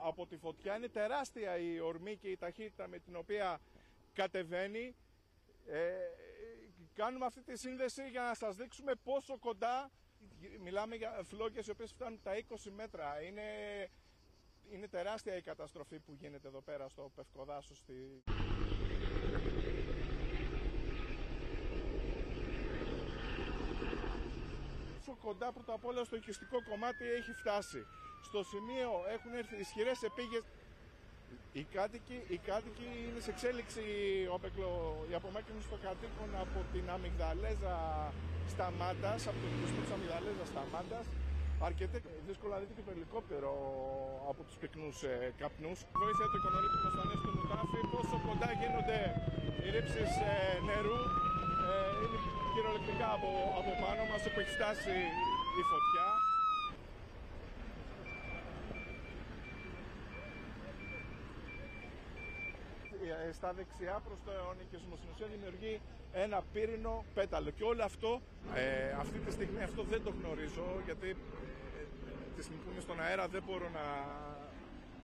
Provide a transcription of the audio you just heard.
από τη φωτιά. Είναι τεράστια η ορμή και η ταχύτητα με την οποία κατεβαίνει. Κάνουμε αυτή τη σύνδεση για να σας δείξουμε πόσο κοντά. Μιλάμε για φλόγες οι οποίες φτάνουν τα 20 μέτρα. Είναι τεράστια η καταστροφή που γίνεται εδώ πέρα στο Πευκοδάσος. Όσο κοντά πρώτα απ' όλα στο οικιστικό κομμάτι έχει φτάσει. Στο σημείο έχουν έρθει ισχυρές επίγειες. Οι κάτοικοι είναι σε εξέλιξη η απομάκρυνση των κατοίκων από την αμυγδαλέζα Σταμάτας, από το οικιστικό της αμυγδαλέζας Σταμάτας. Αρκετά δύσκολα δείτε και το ελικόπτερο από τους πυκνούς καπνούς. Βοήθεια του οικονομικού που μας ανέφερε του Μουτάφη, πόσο κοντά γίνονται οι ρήψεις νερού. Είναι κυριολεκτικά από πάνω μας όπου έχει φτάσει η φωτιά. Στα δεξιά προς τον οικισμό στην ουσία δημιουργεί ένα πύρινο πέταλο και όλο αυτό αυτή τη στιγμή αυτό δεν το γνωρίζω γιατί τη στιγμή που είμαι στον αέρα δεν μπορώ